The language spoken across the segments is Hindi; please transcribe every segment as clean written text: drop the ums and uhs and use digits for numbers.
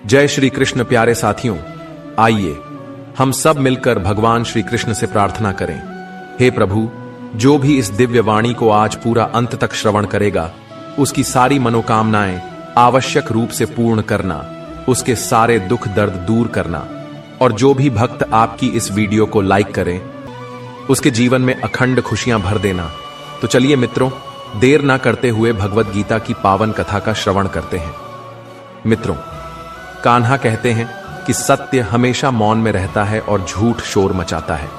जय श्री कृष्ण प्यारे साथियों, आइए हम सब मिलकर भगवान श्री कृष्ण से प्रार्थना करें। हे प्रभु, जो भी इस दिव्य वाणी को आज पूरा अंत तक श्रवण करेगा, उसकी सारी मनोकामनाएं आवश्यक रूप से पूर्ण करना, उसके सारे दुख दर्द दूर करना, और जो भी भक्त आपकी इस वीडियो को लाइक करें, उसके जीवन में अखंड खुशियां भर देना। तो चलिए मित्रों, देर ना करते हुए भगवत गीता की पावन कथा का श्रवण करते हैं। मित्रों, कान्हा कहते हैं कि सत्य हमेशा मौन में रहता है और झूठ शोर मचाता है।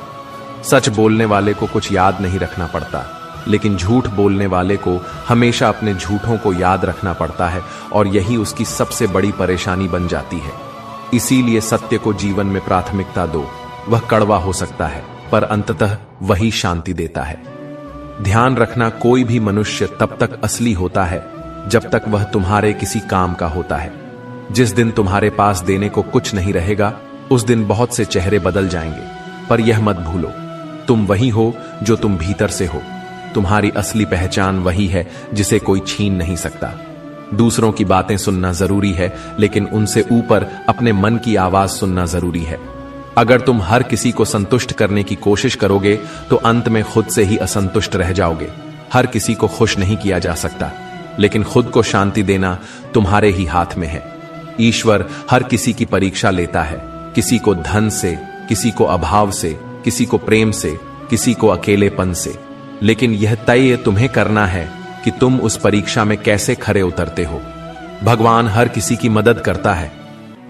सच बोलने वाले को कुछ याद नहीं रखना पड़ता, लेकिन झूठ बोलने वाले को हमेशा अपने झूठों को याद रखना पड़ता है, और यही उसकी सबसे बड़ी परेशानी बन जाती है। इसीलिए सत्य को जीवन में प्राथमिकता दो। वह कड़वा हो सकता है, पर अंततः वही शांति देता है। ध्यान रखना, कोई भी मनुष्य तब तक असली होता है जब तक वह तुम्हारे किसी काम का होता है। जिस दिन तुम्हारे पास देने को कुछ नहीं रहेगा, उस दिन बहुत से चेहरे बदल जाएंगे, पर यह मत भूलो, तुम वही हो जो तुम भीतर से हो। तुम्हारी असली पहचान वही है जिसे कोई छीन नहीं सकता। दूसरों की बातें सुनना जरूरी है, लेकिन उनसे ऊपर अपने मन की आवाज सुनना जरूरी है। अगर तुम हर किसी को संतुष्ट करने की कोशिश करोगे, तो अंत में खुद से ही असंतुष्ट रह जाओगे। हर किसी को खुश नहीं किया जा सकता, लेकिन खुद को शांति देना तुम्हारे ही हाथ में है। ईश्वर हर किसी की परीक्षा लेता है, किसी को धन से, किसी को अभाव से, किसी को प्रेम से, किसी को अकेलेपन से। लेकिन यह तय तुम्हें करना है कि तुम उस परीक्षा में कैसे खरे उतरते हो। भगवान हर किसी की मदद करता है,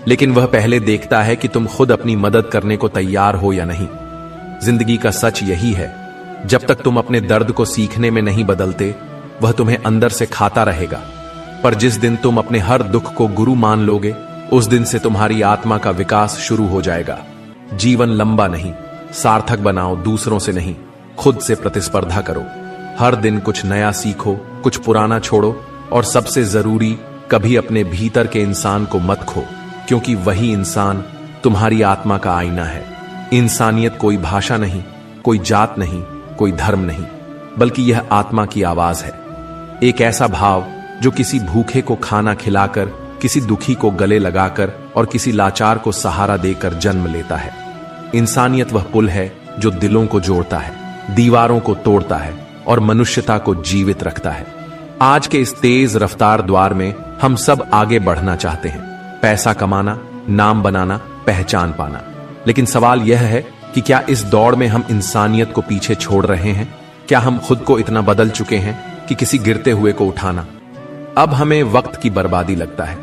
लेकिन वह पहले देखता है कि तुम खुद अपनी मदद करने को तैयार हो या नहीं। जिंदगी का सच यही है, जब तक तुम अपने दर्द को सीखने में नहीं बदलते, वह तुम्हें अंदर से खाता रहेगा। पर जिस दिन तुम अपने हर दुख को गुरु मान लोगे, उस दिन से तुम्हारी आत्मा का विकास शुरू हो जाएगा। जीवन लंबा नहीं, सार्थक बनाओ, दूसरों से नहीं, खुद से प्रतिस्पर्धा करो। हर दिन कुछ नया सीखो, कुछ पुराना छोड़ो, और सबसे जरूरी, कभी अपने भीतर के इंसान को मत खो, क्योंकि वही इंसान तुम्हारी आत्मा का आईना है। इंसानियत कोई भाषा नहीं, कोई जात नहीं, कोई धर्म नहीं, बल्कि यह आत्मा की आवाज है। एक ऐसा भाव जो किसी भूखे को खाना खिलाकर, किसी दुखी को गले लगाकर और किसी लाचार को सहारा देकर जन्म लेता है। इंसानियत वह पुल है जो दिलों को जोड़ता है, दीवारों को तोड़ता है और मनुष्यता को जीवित रखता है। आज के इस तेज रफ्तार द्वार में हम सब आगे बढ़ना चाहते हैं, पैसा कमाना, नाम बनाना, पहचान पाना। लेकिन सवाल यह है कि क्या इस दौड़ में हम इंसानियत को पीछे छोड़ रहे हैं? क्या हम खुद को इतना बदल चुके हैं कि किसी गिरते हुए को उठाना अब हमें वक्त की बर्बादी लगता है?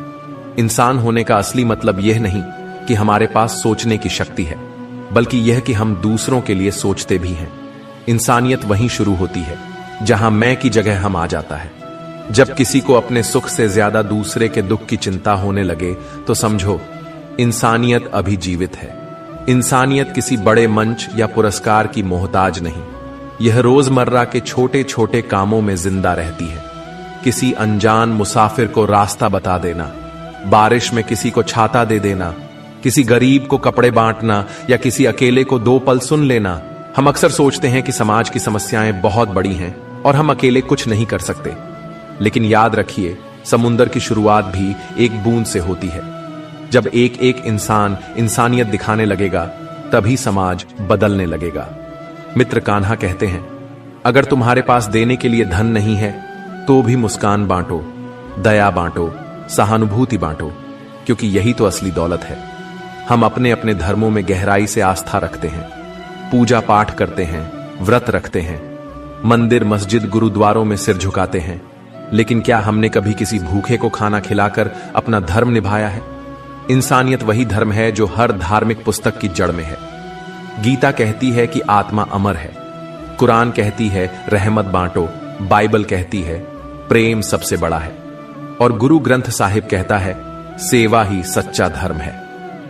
इंसान होने का असली मतलब यह नहीं कि हमारे पास सोचने की शक्ति है, बल्कि यह कि हम दूसरों के लिए सोचते भी हैं। इंसानियत वहीं शुरू होती है जहां मैं की जगह हम आ जाता है। जब किसी को अपने सुख से ज्यादा दूसरे के दुख की चिंता होने लगे, तो समझो इंसानियत अभी जीवित है। इंसानियत किसी बड़े मंच या पुरस्कार की मोहताज नहीं, यह रोजमर्रा के छोटे छोटे कामों में जिंदा रहती है। किसी अनजान मुसाफिर को रास्ता बता देना, बारिश में किसी को छाता दे देना, किसी गरीब को कपड़े बांटना या किसी अकेले को दो पल सुन लेना। हम अक्सर सोचते हैं कि समाज की समस्याएं बहुत बड़ी हैं और हम अकेले कुछ नहीं कर सकते, लेकिन याद रखिए, समुंदर की शुरुआत भी एक बूंद से होती है। जब एक एक इंसान इंसानियत दिखाने लगेगा, तभी समाज बदलने लगेगा। मित्र कान्हा कहते हैं, अगर तुम्हारे पास देने के लिए धन नहीं है, तो भी मुस्कान बांटो, दया बांटो, सहानुभूति बांटो, क्योंकि यही तो असली दौलत है। हम अपने अपने धर्मों में गहराई से आस्था रखते हैं, पूजा पाठ करते हैं, व्रत रखते हैं, मंदिर मस्जिद गुरुद्वारों में सिर झुकाते हैं, लेकिन क्या हमने कभी किसी भूखे को खाना खिलाकर अपना धर्म निभाया है? इंसानियत वही धर्म है जो हर धार्मिक पुस्तक की जड़ में है। गीता कहती है कि आत्मा अमर है, कुरान कहती है रहमत बांटो, बाइबल कहती है प्रेम सबसे बड़ा है, और गुरु ग्रंथ साहिब कहता है सेवा ही सच्चा धर्म है।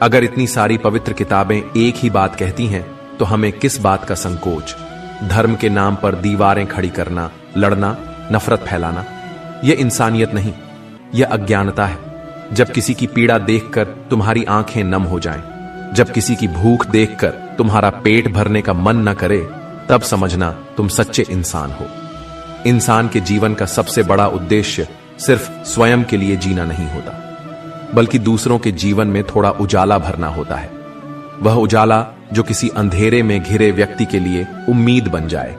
अगर इतनी सारी पवित्र किताबें एक ही बात कहती हैं, तो हमें किस बात का संकोच? धर्म के नाम पर दीवारें खड़ी करना, लड़ना, नफरत फैलाना, यह इंसानियत नहीं, यह अज्ञानता है। जब किसी की पीड़ा देखकर तुम्हारी आंखें नम हो जाएं, जब किसी की भूख देखकर तुम्हारा पेट भरने का मन न करे, तब समझना तुम सच्चे इंसान हो। इंसान के जीवन का सबसे बड़ा उद्देश्य सिर्फ स्वयं के लिए जीना नहीं होता, बल्कि दूसरों के जीवन में थोड़ा उजाला भरना होता है। वह उजाला जो किसी अंधेरे में घिरे व्यक्ति के लिए उम्मीद बन जाए।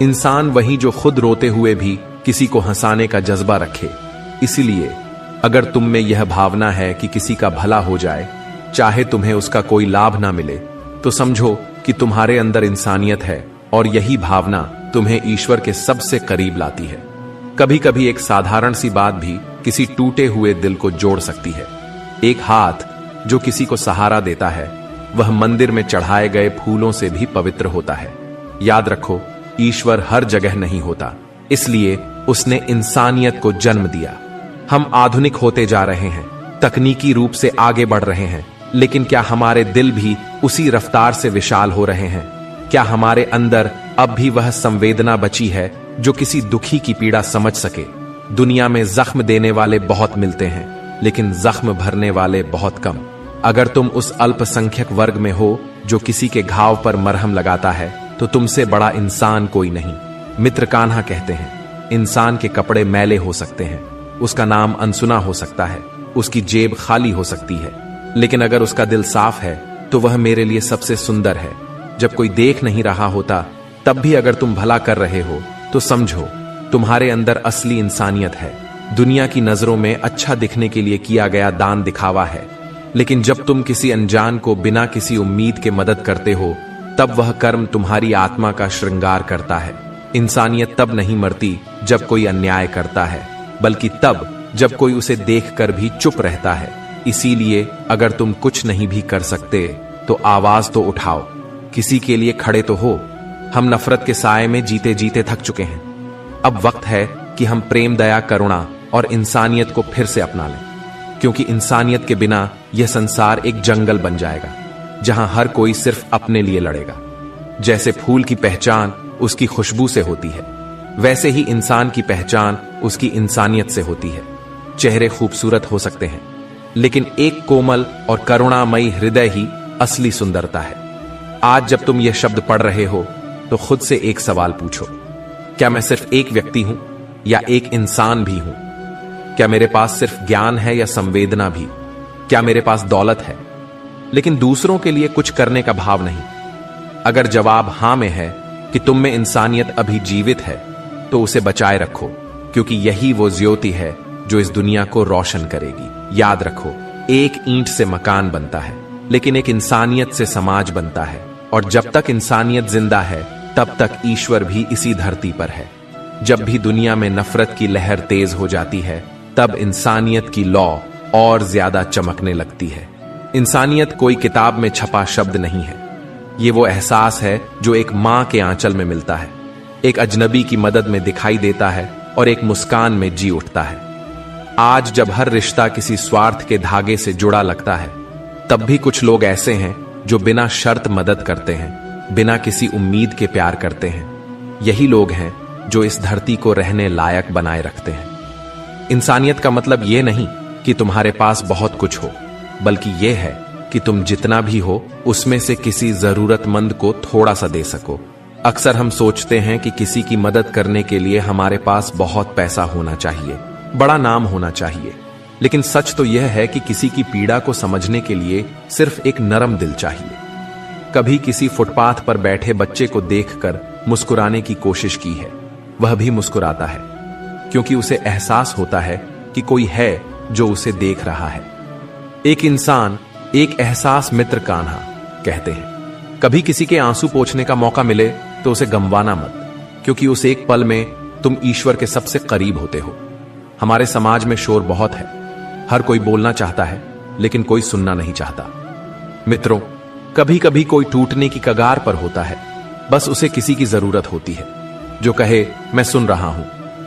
इंसान वही जो खुद रोते हुए भी किसी को हंसाने का जज्बा रखे। इसीलिए अगर तुम में यह भावना है कि किसी का भला हो जाए, चाहे तुम्हें उसका कोई लाभ ना मिले, तो समझो कि तुम्हारे अंदर इंसानियत है और यही भावना तुम्हें ईश्वर के सबसे करीब लाती है। कभी कभी एक साधारण सी बात भी किसी टूटे हुए दिल को जोड़ सकती है। एक हाथ जो किसी को सहारा देता है, वह मंदिर में चढ़ाए गए फूलों से भी पवित्र होता है। याद रखो, ईश्वर हर जगह नहीं होता, इसलिए उसने इंसानियत को जन्म दिया। हम आधुनिक होते जा रहे हैं, तकनीकी रूप से आगे बढ़ रहे हैं, लेकिन क्या हमारे दिल भी उसी रफ्तार से विशाल हो रहे हैं? क्या हमारे अंदर अब भी वह संवेदना बची है जो किसी दुखी की पीड़ा समझ सके? दुनिया में जख्म देने वाले बहुत मिलते हैं, लेकिन जख्म भरने वाले बहुत कम। अगर तुम उस अल्पसंख्यक वर्ग में हो जो किसी के घाव पर मरहम लगाता है, तो तुमसे बड़ा इंसान कोई नहीं। मित्र कान्हा कहते हैं, इंसान के कपड़े मैले हो सकते हैं, उसका नाम अनसुना हो सकता है, उसकी जेब खाली हो सकती है, लेकिन अगर उसका दिल साफ है तो वह मेरे लिए सबसे सुंदर है। जब कोई देख नहीं रहा होता, तब भी अगर तुम भला कर रहे हो तो समझो तुम्हारे अंदर असली इंसानियत है। दुनिया की नजरों में अच्छा दिखने के लिए किया गया दान दिखावा है, लेकिन जब तुम किसी अनजान को बिना किसी उम्मीद के मदद करते हो, तब वह कर्म तुम्हारी आत्मा का श्रृंगार करता है। इंसानियत तब नहीं मरती जब कोई अन्याय करता है, बल्कि तब जब कोई उसे देखकर भी चुप रहता है। इसीलिए अगर तुम कुछ नहीं भी कर सकते तो आवाज तो उठाओ, किसी के लिए खड़े तो हो। हम नफरत के साए में जीते जीते थक चुके हैं। अब वक्त है कि हम प्रेम, दया, करुणा और इंसानियत को फिर से अपना लें, क्योंकि इंसानियत के बिना यह संसार एक जंगल बन जाएगा जहां हर कोई सिर्फ अपने लिए लड़ेगा। जैसे फूल की पहचान उसकी खुशबू से होती है, वैसे ही इंसान की पहचान उसकी इंसानियत से होती है। चेहरे खूबसूरत हो सकते हैं, लेकिन एक कोमल और करुणामयी हृदय ही असली सुंदरता है। आज जब तुम यह शब्द पढ़ रहे हो तो खुद से एक सवाल पूछो, क्या मैं सिर्फ एक व्यक्ति हूं या एक इंसान भी हूं? क्या मेरे पास सिर्फ ज्ञान है या संवेदना भी? क्या मेरे पास दौलत है लेकिन दूसरों के लिए कुछ करने का भाव नहीं? अगर जवाब हां में है कि तुम में इंसानियत अभी जीवित है, तो उसे बचाए रखो, क्योंकि यही वो ज्योति है जो इस दुनिया को रोशन करेगी। याद रखो, एक ईंट से मकान बनता है, लेकिन एक इंसानियत से समाज बनता है, और जब तक इंसानियत जिंदा है तब तक ईश्वर भी इसी धरती पर है। जब भी दुनिया में नफरत की लहर तेज हो जाती है, तब इंसानियत की लौ और ज्यादा चमकने लगती है। इंसानियत कोई किताब में छपा शब्द नहीं है, ये वो एहसास है जो एक मां के आंचल में मिलता है, एक अजनबी की मदद में दिखाई देता है और एक मुस्कान में जी उठता है। आज जब हर रिश्ता किसी स्वार्थ के धागे से जुड़ा लगता है, तब भी कुछ लोग ऐसे हैं जो बिना शर्त मदद करते हैं, बिना किसी उम्मीद के प्यार करते हैं। यही लोग हैं जो इस धरती को रहने लायक बनाए रखते हैं। इंसानियत का मतलब यह नहीं कि तुम्हारे पास बहुत कुछ हो, बल्कि यह है कि तुम जितना भी हो उसमें से किसी जरूरतमंद को थोड़ा सा दे सको। अक्सर हम सोचते हैं कि किसी की मदद करने के लिए हमारे पास बहुत पैसा होना चाहिए, बड़ा नाम होना चाहिए, लेकिन सच तो यह है कि किसी की पीड़ा को समझने के लिए सिर्फ एक नरम दिल चाहिए। कभी किसी फुटपाथ पर बैठे बच्चे को देखकर मुस्कुराने की कोशिश की है, वह भी मुस्कुराता है, क्योंकि उसे एहसास होता है कि कोई है जो उसे देख रहा है। एक इंसान, एक एहसास, मित्र कान्हा कहते हैं। कभी किसी के आंसू पोंछने का मौका मिले तो उसे गंवाना मत, क्योंकि उस एक पल में तुम ईश्वर के सबसे करीब होते हो। हमारे समाज में शोर बहुत है, हर कोई बोलना चाहता है, लेकिन कोई सुनना नहीं चाहता। मित्रों, कभी कभी कोई टूटने की कगार पर होता है, बस उसे किसी की जरूरत होती है जो कहे मैं सुन रहा हूं,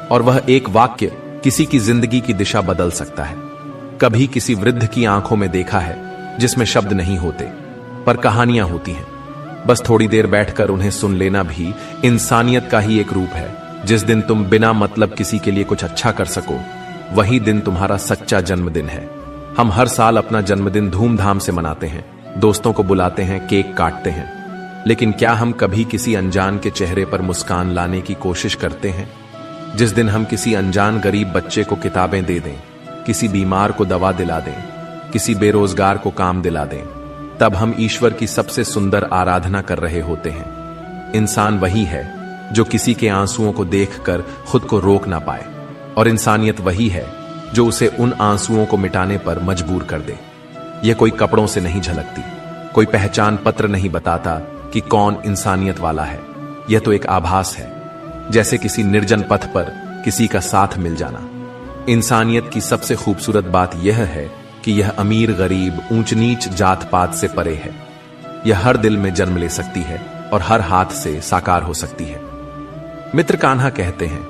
और वह एक वाक्य किसी की जिंदगी की दिशा बदल सकता है। कभी किसी वृद्ध की आंखों में देखा है जिसमें शब्द नहीं होते पर कहानियां होती हैं। बस थोड़ी देर बैठकर उन्हें सुन लेना भी इंसानियत का ही एक रूप है। जिस दिन तुम बिना मतलब किसी के लिए कुछ अच्छा कर सको, वही दिन तुम्हारा सच्चा जन्मदिन है। हम हर साल अपना जन्मदिन धूमधाम से मनाते हैं, दोस्तों को बुलाते हैं, केक काटते हैं, लेकिन क्या हम कभी किसी अनजान के चेहरे पर मुस्कान लाने की कोशिश करते हैं? जिस दिन हम किसी अनजान गरीब बच्चे को किताबें दे दें, किसी बीमार को दवा दिला दें, किसी बेरोजगार को काम दिला दें, तब हम ईश्वर की सबसे सुंदर आराधना कर रहे होते हैं। इंसान वही है जो किसी के आंसुओं को देखकर खुद को रोक ना पाए, और इंसानियत वही है जो उसे उन आंसुओं को मिटाने पर मजबूर कर दे। यह कोई कपड़ों से नहीं झलकती, कोई पहचान पत्र नहीं बताता कि कौन इंसानियत वाला है। यह तो एक आभास है, जैसे किसी निर्जन पथ पर किसी का साथ मिल जाना। इंसानियत की सबसे खूबसूरत बात यह है कि यह अमीर गरीब ऊंच नीच जात पात से परे है। यह हर दिल में जन्म ले सकती है और हर हाथ से साकार हो सकती है। मित्र कान्हा कहते हैं,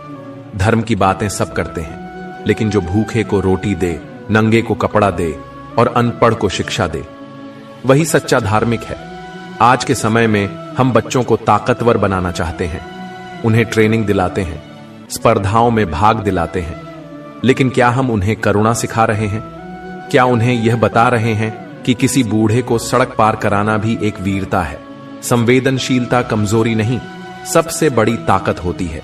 धर्म की बातें सब करते हैं, लेकिन जो भूखे को रोटी दे, नंगे को कपड़ा दे और अनपढ़ को शिक्षा दे, वही सच्चा धार्मिक है। आज के समय में हम बच्चों को ताकतवर बनाना चाहते हैं, उन्हें ट्रेनिंग दिलाते हैं, स्पर्धाओं में भाग दिलाते हैं, लेकिन क्या हम उन्हें करुणा सिखा रहे हैं? क्या उन्हें यह बता रहे हैं कि किसी बूढ़े को सड़क पार कराना भी एक वीरता है? संवेदनशीलता कमजोरी नहीं, सबसे बड़ी ताकत होती है।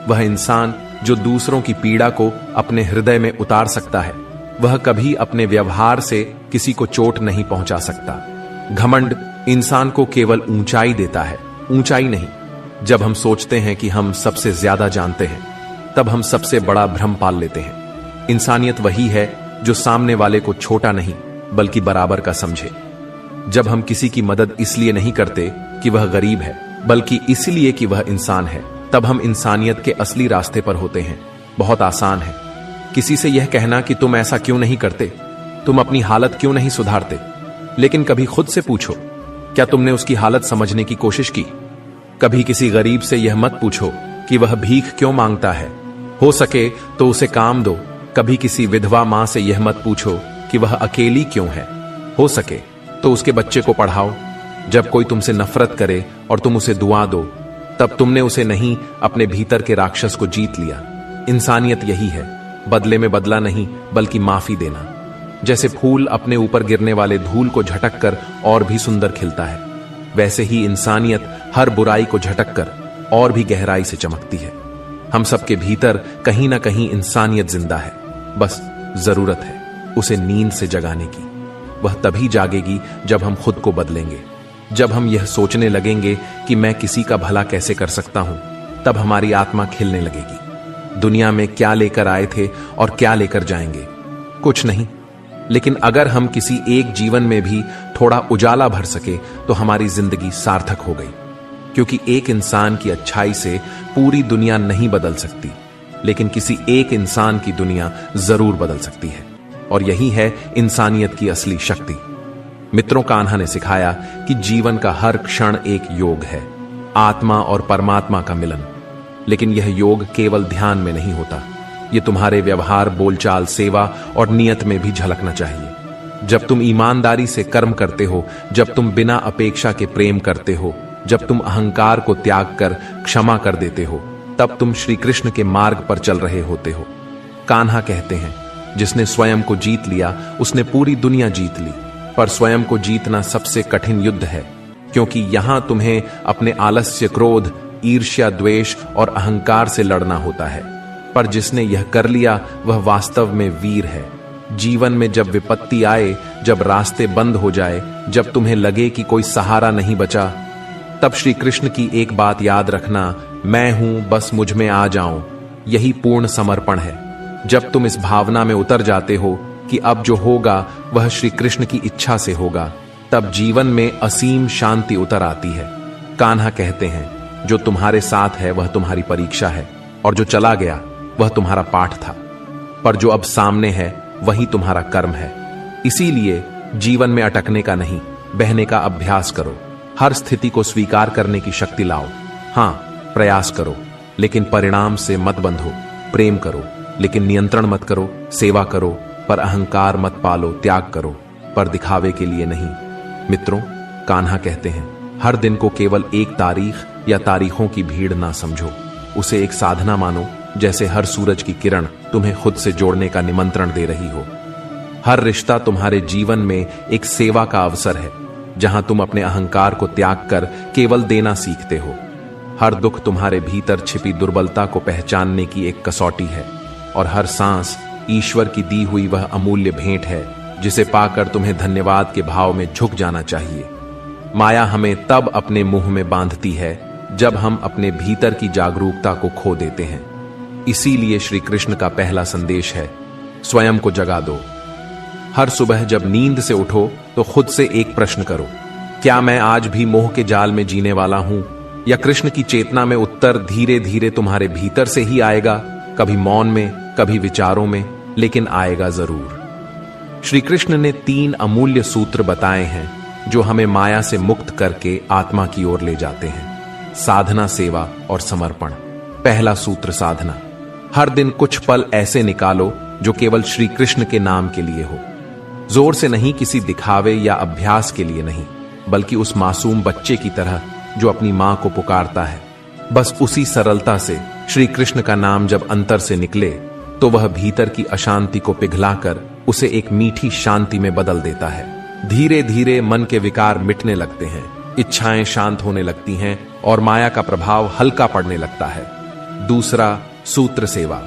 वह इंसान जो दूसरों की पीड़ा को अपने हृदय में उतार सकता है, वह कभी अपने व्यवहार से किसी को चोट नहीं पहुंचा सकता। घमंड इंसान को केवल ऊंचाई देता है, ऊंचाई नहीं। जब हम सोचते हैं कि हम सबसे ज्यादा जानते हैं, तब हम सबसे बड़ा भ्रम पाल लेते हैं। इंसानियत वही है जो सामने वाले को छोटा नहीं बल्कि बराबर का समझे। जब हम किसी की मदद इसलिए नहीं करते कि वह गरीब है, बल्कि इसलिए कि वह इंसान है, तब हम इंसानियत के असली रास्ते पर होते हैं। बहुत आसान है किसी से यह कहना कि तुम ऐसा क्यों नहीं करते, तुम अपनी हालत क्यों नहीं सुधारते, लेकिन कभी खुद से पूछो, क्या तुमने उसकी हालत समझने की कोशिश की? कभी किसी गरीब से यह मत पूछो कि वह भीख क्यों मांगता है, हो सके तो उसे काम दो। कभी किसी विधवा मां से यह मत पूछो कि वह अकेली क्यों है, हो सके तो उसके बच्चे को पढ़ाओ। जब कोई तुमसे नफरत करे और तुम उसे दुआ दो, तब तुमने उसे नहीं, अपने भीतर के राक्षस को जीत लिया। इंसानियत यही है, बदले में बदला नहीं बल्कि माफी देना। जैसे फूल अपने ऊपर गिरने वाले धूल को झटक कर और भी सुंदर खिलता है, वैसे ही इंसानियत हर बुराई को झटक कर और भी गहराई से चमकती है। हम सबके भीतर कहीं ना कहीं इंसानियत जिंदा है, बस जरूरत है उसे नींद से जगाने की। वह तभी जागेगी जब हम खुद को बदलेंगे। जब हम यह सोचने लगेंगे कि मैं किसी का भला कैसे कर सकता हूं, तब हमारी आत्मा खिलने लगेगी। दुनिया में क्या लेकर आए थे और क्या लेकर जाएंगे? कुछ नहीं, लेकिन अगर हम किसी एक जीवन में भी थोड़ा उजाला भर सके तो हमारी जिंदगी सार्थक हो गई। क्योंकि एक इंसान की अच्छाई से पूरी दुनिया नहीं बदल सकती, लेकिन किसी एक इंसान की दुनिया जरूर बदल सकती है, और यही है इंसानियत की असली शक्ति। मित्रों, कान्हा ने सिखाया कि जीवन का हर क्षण एक योग है, आत्मा और परमात्मा का मिलन। लेकिन यह योग केवल ध्यान में नहीं होता, यह तुम्हारे व्यवहार, बोलचाल, सेवा और नियत में भी झलकना चाहिए। जब तुम ईमानदारी से कर्म करते हो, जब तुम बिना अपेक्षा के प्रेम करते हो, जब तुम अहंकार को त्याग कर क्षमा कर देते हो, तब तुम श्री कृष्ण के मार्ग पर चल रहे होते हो। कान्हा कहते हैं, जिसने स्वयं को जीत लिया उसने पूरी दुनिया जीत ली। पर स्वयं को जीतना सबसे कठिन युद्ध है, क्योंकि यहां तुम्हें अपने आलस्य, क्रोध, ईर्ष्या, द्वेष और अहंकार से लड़ना होता है। पर जिसने यह कर लिया वह वास्तव में वीर है। जीवन में जब विपत्ति आए, जब रास्ते बंद हो जाए, जब तुम्हें लगे कि कोई सहारा नहीं बचा, तब श्री कृष्ण की एक बात याद रखना, मैं हूं, बस मुझ में आ जाओ। यही पूर्ण समर्पण है। जब तुम इस भावना में उतर जाते हो कि अब जो होगा वह श्री कृष्ण की इच्छा से होगा, तब जीवन में असीम शांति उतर आती है। कान्हा कहते हैं, जो तुम्हारे साथ है वह तुम्हारी परीक्षा है, और जो चला गया वह तुम्हारा पाठ था, पर जो अब सामने है वही तुम्हारा कर्म है। इसीलिए जीवन में अटकने का नहीं, बहने का अभ्यास करो। हर स्थिति को स्वीकार करने की शक्ति लाओ। हां, प्रयास करो, लेकिन परिणाम से मत बंधो। प्रेम करो, लेकिन नियंत्रण मत करो। सेवा करो, पर अहंकार मत पालो। त्याग करो, पर दिखावे के लिए नहीं। मित्रों, कान्हा कहते हैं, हर दिन को केवल एक तारीख या तारीखों की भीड़ ना समझो, उसे एक साधना मानो। जैसे हर सूरज की किरण तुम्हें खुद से जोड़ने का निमंत्रण दे रही हो। हर रिश्ता तुम्हारे जीवन में एक सेवा का अवसर है, जहां तुम अपने अहंकार को त्याग कर केवल देना सीखते हो। हर दुख तुम्हारे भीतर छिपी दुर्बलता को पहचानने की एक कसौटी है, और हर सांस ईश्वर की दी हुई वह अमूल्य भेंट है जिसे पाकर तुम्हें धन्यवाद के भाव में झुक जाना चाहिए। माया हमें तब अपने मुंह में बांधती है जब हम अपने भीतर की जागरूकता को खो देते हैं। इसीलिए श्री कृष्ण का पहला संदेश है, स्वयं को जगा दो। हर सुबह जब नींद से उठो तो खुद से एक प्रश्न करो, क्या मैं आज भी मोह के जाल में जीने वाला हूं, या कृष्ण की चेतना में उत्तर धीरे धीरे तुम्हारे भीतर से ही आएगा, कभी मौन में, कभी विचारों में, लेकिन आएगा जरूर। श्री कृष्ण ने 3 अमूल्य सूत्र बताए हैं जो हमें माया से मुक्त करके आत्मा की ओर ले जाते हैं, साधना, सेवा और समर्पण। पहला सूत्र, साधना। हर दिन कुछ पल ऐसे निकालो जो केवल श्री कृष्ण के नाम के लिए हो। जोर से नहीं, किसी दिखावे या अभ्यास के लिए नहीं, बल्कि उस मासूम बच्चे की तरह जो अपनी मां को पुकारता है। बस उसी सरलता से श्री कृष्ण का नाम जब अंतर से निकले तो वह भीतर की अशांति को पिघलाकर उसे एक मीठी शांति में बदल देता है। धीरे धीरे मन के विकार मिटने लगते हैं, इच्छाएं शांत होने लगती हैं और माया का प्रभाव हल्का पड़ने लगता है। दूसरा सूत्र, सेवा।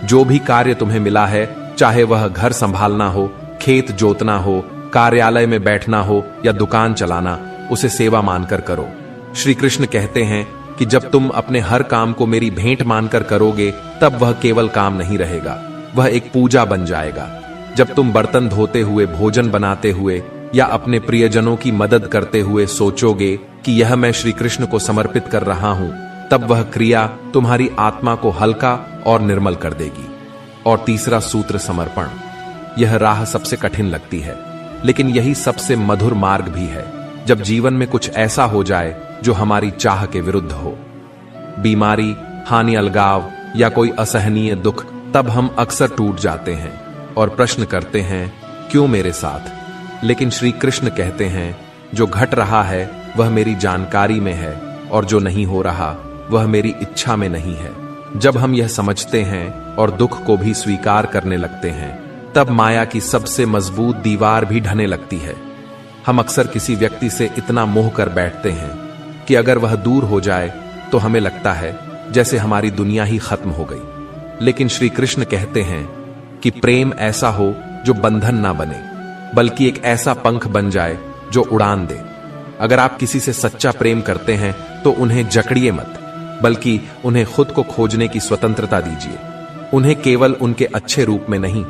जो भी कार्य तुम्हें मिला है, चाहे वह घर संभालना हो, खेत जोतना हो, कार्यालय में बैठना हो या दुकान चलाना, उसे सेवा मानकर करो। श्री कृष्ण कहते हैं कि जब तुम अपने हर काम को मेरी भेंट मानकर करोगे तब वह केवल काम नहीं रहेगा, वह एक पूजा बन जाएगा। जब तुम बर्तन धोते हुए, भोजन बनाते हुए या अपने प्रियजनों की मदद करते हुए सोचोगे कि यह मैं श्री कृष्ण को समर्पित कर रहा हूं, तब वह क्रिया तुम्हारी आत्मा को हल्का और निर्मल कर देगी। और तीसरा सूत्र, समर्पण। यह राह सबसे कठिन लगती है, लेकिन यही सबसे मधुर मार्ग भी है। जब जीवन में कुछ ऐसा हो जाए जो हमारी चाह के विरुद्ध हो, बीमारी, हानि, अलगाव या कोई असहनीय दुख, तब हम अक्सर टूट जाते हैं और प्रश्न करते हैं, क्यों मेरे साथ? लेकिन श्री कृष्ण कहते हैं, जो घट रहा है वह मेरी जानकारी में है और जो नहीं हो रहा वह मेरी इच्छा में नहीं है। जब हम यह समझते हैं और दुख को भी स्वीकार करने लगते हैं, तब माया की सबसे मजबूत दीवार भी ढहने लगती है। हम अक्सर किसी व्यक्ति से इतना मोह कर बैठते हैं कि अगर वह दूर हो जाए तो हमें लगता है जैसे हमारी दुनिया ही खत्म हो गई। लेकिन श्री कृष्ण कहते हैं कि प्रेम ऐसा हो जो बंधन ना बने, बल्कि एक ऐसा पंख बन जाए जो उड़ान दे। अगर आप किसी से सच्चा प्रेम करते हैं तो उन्हें जकड़िए मत, बल्कि उन्हें खुद को खोजने की स्वतंत्रता दीजिए। उन्हें केवल उनके अच्छे रूप में नहीं,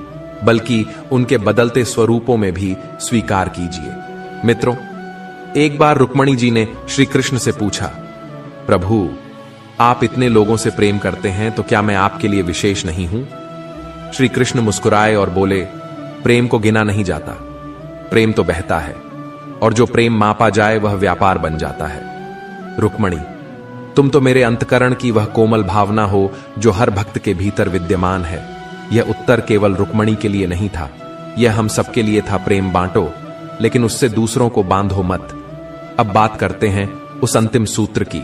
बल्कि उनके बदलते स्वरूपों में भी स्वीकार कीजिए। मित्रों, एक बार रुक्मणी जी ने श्री कृष्ण से पूछा, प्रभु, आप इतने लोगों से प्रेम करते हैं तो क्या मैं आपके लिए विशेष नहीं हूं? श्री कृष्ण मुस्कुराए और बोले, प्रेम को गिना नहीं जाता, प्रेम तो बहता है, और जो प्रेम मापा जाए वह व्यापार बन जाता है। रुक्मणी, तुम तो मेरे अंतकरण की वह कोमल भावना हो जो हर भक्त के भीतर विद्यमान है। यह उत्तर केवल रुक्मणी के लिए नहीं था, यह हम सबके लिए था। प्रेम बांटो, लेकिन उससे दूसरों को बांधो मत। अब बात करते हैं उस अंतिम सूत्र की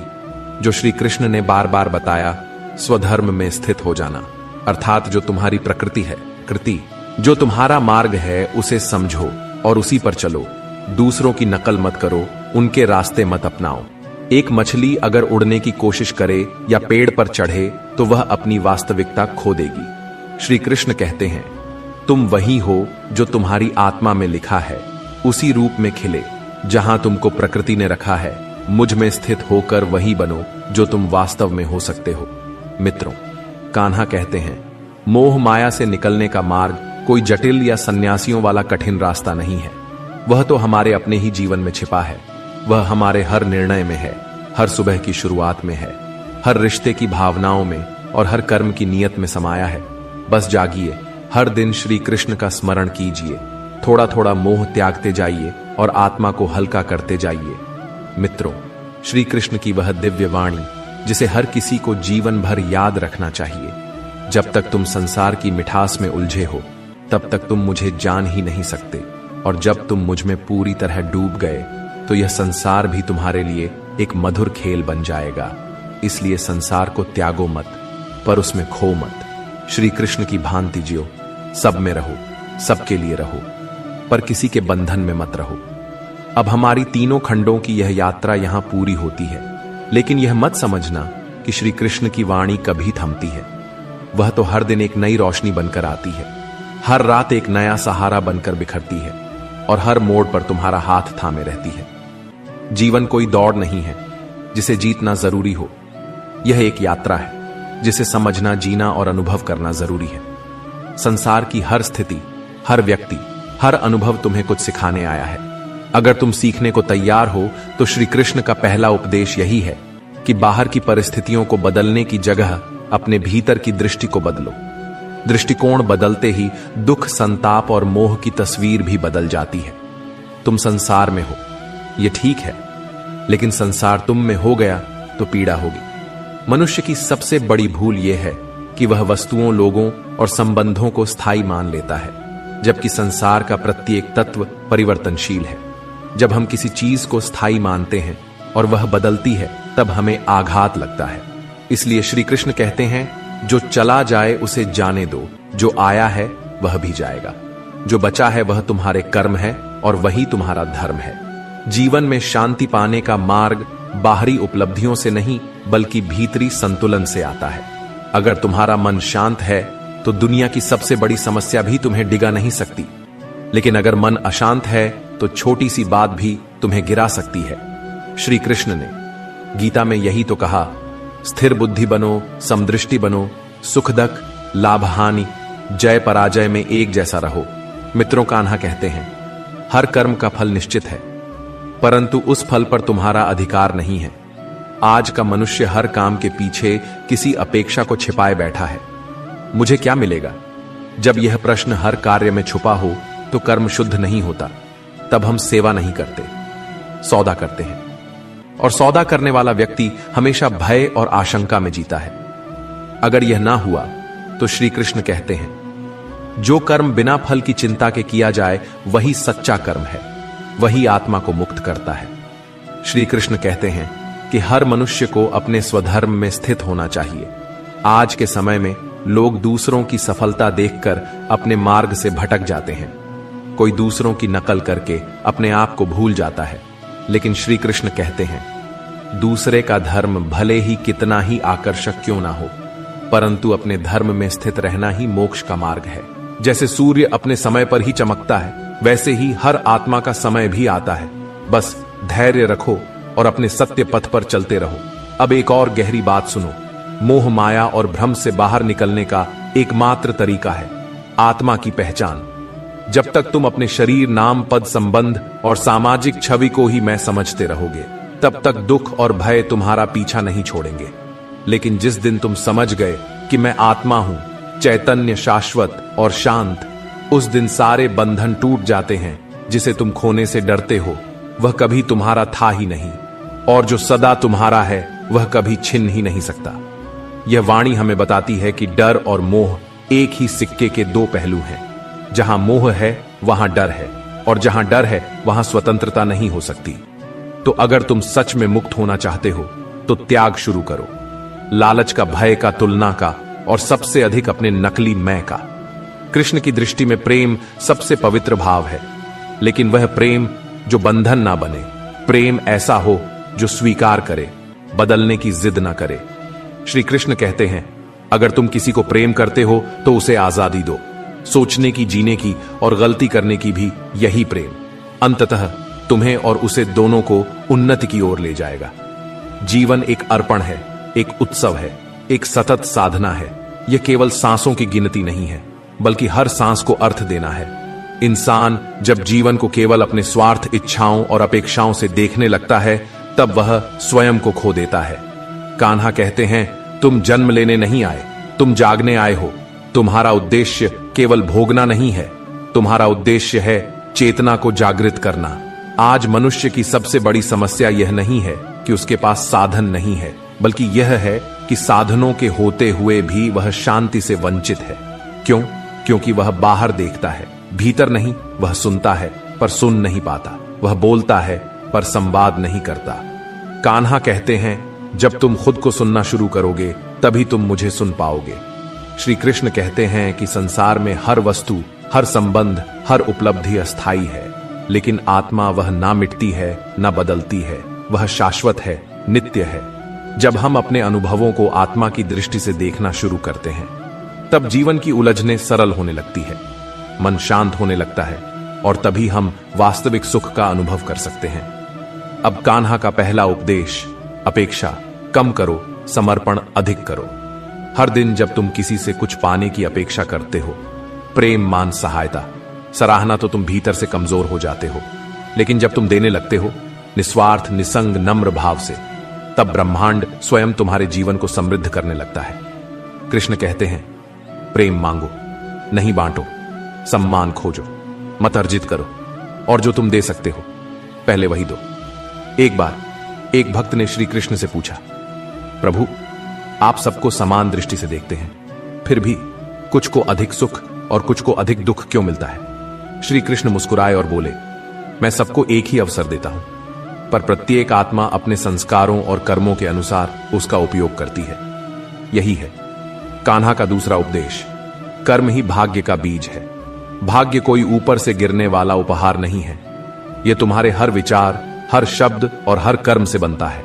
जो श्री कृष्ण ने बार बार बताया, स्वधर्म में स्थित हो जाना। अर्थात जो तुम्हारी प्रकृति है, कृति, जो तुम्हारा मार्ग है, उसे समझो और उसी पर चलो। दूसरों की नकल मत करो, उनके रास्ते मत अपनाओ। एक मछली अगर उड़ने की कोशिश करे या पेड़ पर चढ़े तो वह अपनी वास्तविकता खो देगी। श्री कृष्ण कहते हैं, तुम वही हो जो तुम्हारी आत्मा में लिखा है, उसी रूप में खिले जहां तुमको प्रकृति ने रखा है। मुझ में स्थित होकर वही बनो जो तुम वास्तव में हो सकते हो। मित्रों, कान्हा कहते हैं, मोह माया से निकलने का मार्ग कोई जटिल या सन्यासियों वाला कठिन रास्ता नहीं है। वह तो हमारे अपने ही जीवन में छिपा है। वह हमारे हर निर्णय में है, हर सुबह की शुरुआत में है, हर रिश्ते की भावनाओं में और हर कर्म की नियत में समाया है। बस जागिए, हर दिन श्री कृष्ण का स्मरण कीजिए, थोड़ा थोड़ा मोह त्यागते जाइए और आत्मा को हल्का करते जाइए। मित्रों, श्री कृष्ण की वह दिव्य वाणी जिसे हर किसी को जीवन भर याद रखना चाहिए। जब तक तुम संसार की मिठास में उलझे हो, तब तक तुम मुझे जान ही नहीं सकते, और जब तुम मुझ में पूरी तरह डूब गए तो यह संसार भी तुम्हारे लिए एक मधुर खेल बन जाएगा। इसलिए संसार को त्यागो मत, पर उसमें खो मत। श्री कृष्ण की भांति जियो, सब में रहो, सबके लिए रहो, पर किसी के बंधन में मत रहो। अब हमारी तीनों खंडों की यह यात्रा यहां पूरी होती है, लेकिन यह मत समझना कि श्री कृष्ण की वाणी कभी थमती है। वह तो हर दिन एक नई रोशनी बनकर आती है, हर रात एक नया सहारा बनकर बिखरती है और हर मोड़ पर तुम्हारा हाथ थामे रहती है। जीवन कोई दौड़ नहीं है जिसे जीतना जरूरी हो, यह एक यात्रा है जिसे समझना, जीना और अनुभव करना जरूरी है। संसार की हर स्थिति, हर व्यक्ति, हर अनुभव तुम्हें कुछ सिखाने आया है। अगर तुम सीखने को तैयार हो तो श्री कृष्ण का पहला उपदेश यही है कि बाहर की परिस्थितियों को बदलने की जगह अपने भीतर की दृष्टि को बदलो। दृष्टिकोण बदलते ही दुख, संताप और मोह की तस्वीर भी बदल जाती है। तुम संसार में हो, यह ठीक है, लेकिन संसार तुम में हो गया तो पीड़ा होगी। मनुष्य की सबसे बड़ी भूल यह है कि वह वस्तुओं, लोगों और संबंधों को स्थायी मान लेता है, जबकि संसार का प्रत्येक तत्व परिवर्तनशील है। जब हम किसी चीज को स्थायी मानते हैं और वह बदलती है, तब हमें आघात लगता है। इसलिए श्री कृष्ण कहते हैं, जो चला जाए उसे जाने दो, जो आया है वह भी जाएगा। जो बचा है वह तुम्हारे कर्म है और वही तुम्हारा धर्म है। जीवन में शांति पाने का मार्ग बाहरी उपलब्धियों से नहीं, बल्कि भीतरी संतुलन से आता है। अगर तुम्हारा मन शांत है तो दुनिया की सबसे बड़ी समस्या भी तुम्हें डिगा नहीं सकती, लेकिन अगर मन अशांत है तो छोटी सी बात भी तुम्हें गिरा सकती है। श्री कृष्ण ने गीता में यही तो कहा, स्थिर बुद्धि बनो, समदृष्टि बनो, सुख दुख, लाभ हानि, जय पराजय में एक जैसा रहो। मित्रों, कान्हा कहते हैं, हर कर्म का फल निश्चित है, परंतु उस फल पर तुम्हारा अधिकार नहीं है। आज का मनुष्य हर काम के पीछे किसी अपेक्षा को छिपाए बैठा है। मुझे क्या मिलेगा? जब यह प्रश्न हर कार्य में छुपा हो तो कर्म शुद्ध नहीं होता। तब हम सेवा नहीं करते, सौदा करते हैं। और सौदा करने वाला व्यक्ति हमेशा भय और आशंका में जीता है। अगर यह ना हुआ तो श्री कृष्ण कहते हैं, जो कर्म बिना फल की चिंता के किया जाए वही सच्चा कर्म है, वही आत्मा को मुक्त करता है। श्री कृष्ण कहते हैं कि हर मनुष्य को अपने स्वधर्म में स्थित होना चाहिए। आज के समय में लोग दूसरों की सफलता देखकर अपने मार्ग से भटक जाते हैं। कोई दूसरों की नकल करके अपने आप को भूल जाता है, लेकिन श्री कृष्ण कहते हैं, दूसरे का धर्म भले ही कितना ही आकर्षक क्यों ना हो, परंतु अपने धर्म में स्थित रहना ही मोक्ष का मार्ग है। जैसे सूर्य अपने समय पर ही चमकता है, वैसे ही हर आत्मा का समय भी आता है। बस धैर्य रखो और अपने सत्य पथ पर चलते रहो। अब एक और गहरी बात सुनो। मोह, माया और भ्रम से बाहर निकलने का एकमात्र तरीका है आत्मा की पहचान। जब तक तुम अपने शरीर, नाम, पद, संबंध और सामाजिक छवि को ही मैं समझते रहोगे, तब तक दुख और भय तुम्हारा पीछा नहीं छोड़ेंगे। लेकिन जिस दिन तुम समझ गए कि मैं आत्मा हूं, चैतन्य, शाश्वत और शांत, उस दिन सारे बंधन टूट जाते हैं। जिसे तुम खोने से डरते हो वह कभी तुम्हारा था ही नहीं, और जो सदा तुम्हारा है वह कभी छिन ही नहीं सकता। यह वाणी हमें बताती है कि डर और मोह एक ही सिक्के के दो पहलू हैं। जहां मोह है वहां डर है, और जहां डर है वहां स्वतंत्रता नहीं हो सकती। तो अगर तुम सच में मुक्त होना चाहते हो तो त्याग शुरू करो, लालच का, भय का, तुलना का, और सबसे अधिक अपने नकली मैं का। कृष्ण की दृष्टि में प्रेम सबसे पवित्र भाव है, लेकिन वह प्रेम जो बंधन ना बने, प्रेम ऐसा हो जो स्वीकार करे, बदलने की जिद ना करे। श्री कृष्ण कहते हैं, अगर तुम किसी को प्रेम करते हो तो उसे आजादी दो, सोचने की, जीने की और गलती करने की भी यही प्रेम अंततः तुम्हें और उसे दोनों को उन्नति की ओर ले जाएगा। जीवन एक अर्पण है, एक उत्सव है, एक सतत साधना है। यह केवल सांसों की गिनती नहीं है, बल्कि हर सांस को अर्थ देना है। इंसान जब जीवन को केवल अपने स्वार्थ, इच्छाओं और अपेक्षाओं से देखने लगता है, तब वह स्वयं को खो देता है। कान्हा कहते हैं, तुम जन्म लेने नहीं आए, तुम जागने आए हो। तुम्हारा उद्देश्य केवल भोगना नहीं है, तुम्हारा उद्देश्य है चेतना को जागृत करना। आज मनुष्य की सबसे बड़ी समस्या यह नहीं है कि उसके पास साधन नहीं है, बल्कि यह है कि साधनों के होते हुए भी वह शांति से वंचित है। क्यों? क्योंकि वह बाहर देखता है, भीतर नहीं। वह सुनता है पर सुन नहीं पाता, वह बोलता है पर संवाद नहीं करता। कान्हा कहते हैं, जब तुम खुद को सुनना शुरू करोगे तभी तुम मुझे सुन पाओगे। श्री कृष्ण कहते हैं कि संसार में हर वस्तु, हर संबंध, हर उपलब्धि अस्थाई है, लेकिन आत्मा वह ना मिटती है, ना बदलती है, वह शाश्वत है, नित्य है। जब हम अपने अनुभवों को आत्मा की दृष्टि से देखना शुरू करते हैं, तब जीवन की उलझनें सरल होने लगती है। मन शांत होने लगता है और तभी हम वास्तविक सुख का अनुभव कर सकते हैं। अब कान्हा का पहला उपदेश, अपेक्षा कम करो, समर्पण अधिक करो। हर दिन जब तुम किसी से कुछ पाने की अपेक्षा करते हो, प्रेम, मान, सहायता, सराहना, तो तुम भीतर से कमजोर हो जाते हो। लेकिन जब तुम देने लगते हो निस्वार्थ, निसंग, नम्र भाव से, तब ब्रह्मांड स्वयं तुम्हारे जीवन को समृद्ध करने लगता है। कृष्ण कहते हैं, प्रेम मांगो, नहीं बांटो, सम्मान खोजो, मत अर्जित करो, और जो तुम दे सकते हो पहले वही दो। एक बार एक भक्त ने श्री कृष्ण से पूछा, प्रभु, आप सबको समान दृष्टि से देखते हैं, फिर भी कुछ को अधिक सुख और कुछ को अधिक दुख क्यों मिलता है? श्री कृष्ण मुस्कुराए और बोले, मैं सबको एक ही अवसर देता हूं, पर प्रत्येक आत्मा अपने संस्कारों और कर्मों के अनुसार उसका उपयोग करती है। यही है कान्हा का दूसरा उपदेश। कर्म ही भाग्य का बीज है। भाग्य कोई ऊपर से गिरने वाला उपहार नहीं है। यह तुम्हारे हर विचार, हर शब्द और हर कर्म से बनता है।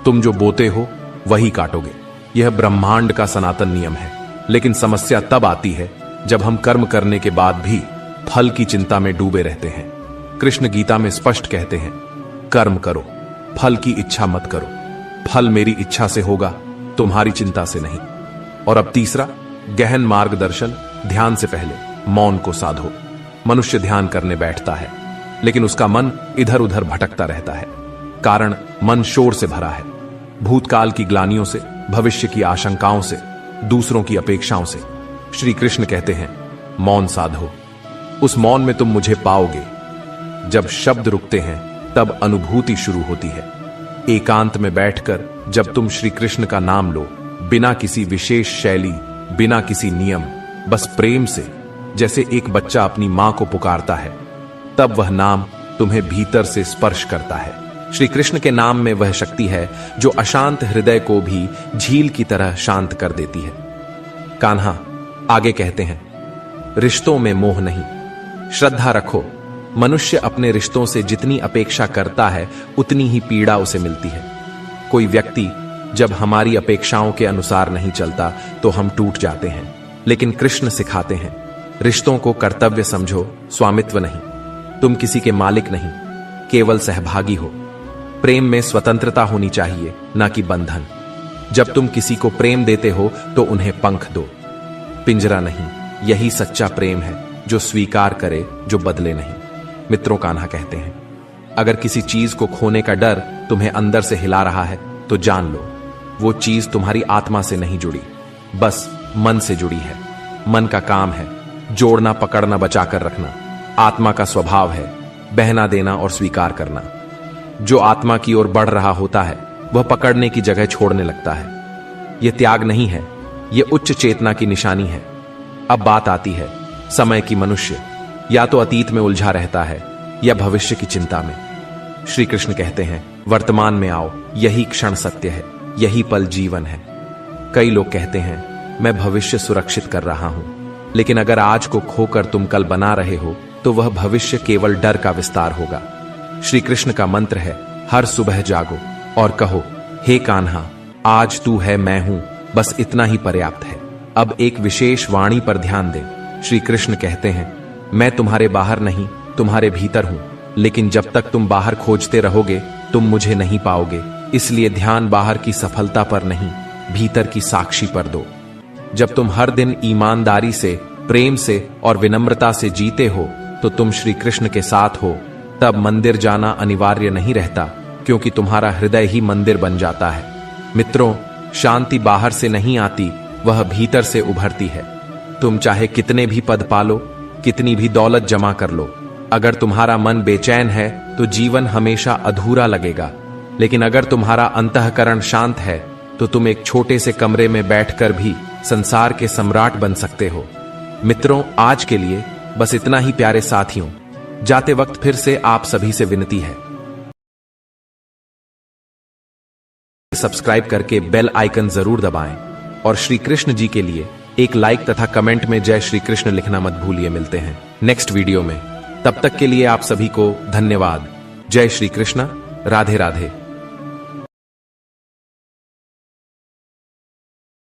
तुम जो बोते हो वही काटोगे। यह ब्रह्मांड का सनातन नियम है। लेकिन समस्या तब आती है जब हम कर्म करने के बाद भी फल की चिंता में डूबे रहते हैं। कृष्ण गीता में स्पष्ट कहते हैं, कर्म करो, फल की इच्छा मत करो। फल मेरी इच्छा से होगा, तुम्हारी चिंता से नहीं। और अब तीसरा, गहन मार्गदर्शन। ध्यान से पहले मौन को साधो। मनुष्य ध्यान करने बैठता है, लेकिन उसका मन इधर उधर भटकता रहता है। कारण मन शोर से भरा है, भूतकाल की ग्लानियों से, भविष्य की आशंकाओं से, दूसरों की अपेक्षाओं से। श्री कृष्ण कहते हैं, मौन साधो। उस मौन में तुम मुझे पाओगे। जब शब्द रुकते हैं तब अनुभूति शुरू होती है। एकांत में बैठकर जब तुम श्री कृष्ण का नाम लो, बिना किसी विशेष शैली, बिना किसी नियम, बस प्रेम से, जैसे एक बच्चा अपनी मां को पुकारता है, तब वह नाम तुम्हें भीतर से स्पर्श करता है। श्री कृष्ण के नाम में वह शक्ति है जो अशांत हृदय को भी झील की तरह शांत कर देती है। कान्हा आगे कहते हैं, रिश्तों में मोह नहीं, श्रद्धा रखो। मनुष्य अपने रिश्तों से जितनी अपेक्षा करता है उतनी ही पीड़ा उसे मिलती है। कोई व्यक्ति जब हमारी अपेक्षाओं के अनुसार नहीं चलता तो हम टूट जाते हैं। लेकिन कृष्ण सिखाते हैं, रिश्तों को कर्तव्य समझो, स्वामित्व नहीं। तुम किसी के मालिक नहीं, केवल सहभागी हो। प्रेम में स्वतंत्रता होनी चाहिए, ना कि बंधन। जब तुम किसी को प्रेम देते हो तो उन्हें पंख दो, पिंजरा नहीं। यही सच्चा प्रेम है, जो स्वीकार करे, जो बदले नहीं। मित्रों, कान्हा कहते हैं, अगर किसी चीज को खोने का डर तुम्हें अंदर से हिला रहा है तो जान लो वो चीज तुम्हारी आत्मा से नहीं जुड़ी, बस मन से जुड़ी है। मन का काम है जोड़ना, पकड़ना, बचाकर रखना। आत्मा का स्वभाव है बहना देना और स्वीकार करना। जो आत्मा की ओर बढ़ रहा होता है वह पकड़ने की जगह छोड़ने लगता है। यह त्याग नहीं है, यह उच्च चेतना की निशानी है। अब बात आती है समय की। मनुष्य या तो अतीत में उलझा रहता है या भविष्य की चिंता में। श्री कृष्ण कहते हैं, वर्तमान में आओ, यही क्षण सत्य है, यही पल जीवन है। कई लोग कहते हैं, मैं भविष्य सुरक्षित कर रहा हूं, लेकिन अगर आज को खोकर तुम कल बना रहे हो तो वह भविष्य केवल डर का विस्तार होगा। श्री कृष्ण का मंत्र है, हर सुबह जागो और कहो, हे कान्हा, आज तू है, मैं हूं, बस इतना ही पर्याप्त है। अब एक विशेष वाणी पर ध्यान दें। श्री कृष्ण कहते हैं, मैं तुम्हारे बाहर नहीं, तुम्हारे भीतर हूं, लेकिन जब तक तुम बाहर खोजते रहोगे तुम मुझे नहीं पाओगे। इसलिए ध्यान बाहर की सफलता पर नहीं, भीतर की साक्षी पर दो। जब तुम हर दिन ईमानदारी से, प्रेम से और विनम्रता से जीते हो तो तुम श्री कृष्ण के साथ हो। तब मंदिर जाना अनिवार्य नहीं रहता, क्योंकि तुम्हारा हृदय ही मंदिर बन जाता है। मित्रों, शांति बाहर से नहीं आती, वह भीतर से उभरती है। तुम चाहे कितने भी पद पालो, कितनी भी दौलत जमा कर लो, अगर तुम्हारा मन बेचैन है तो जीवन हमेशा अधूरा लगेगा। लेकिन अगर तुम्हारा अंतःकरण शांत है तो तुम एक छोटे से कमरे में बैठकर भी संसार के सम्राट बन सकते हो। मित्रों, आज के लिए बस इतना ही प्यारे साथियों। जाते वक्त फिर से आप सभी से विनती है, सब्सक्राइब करके बेल आइकन जरूर दबाएं और श्री कृष्ण जी के लिए एक लाइक तथा कमेंट में जय श्री कृष्ण लिखना मत भूलिए। मिलते हैं नेक्स्ट वीडियो में, तब तक के लिए आप सभी को धन्यवाद। जय श्री कृष्ण, राधे राधे।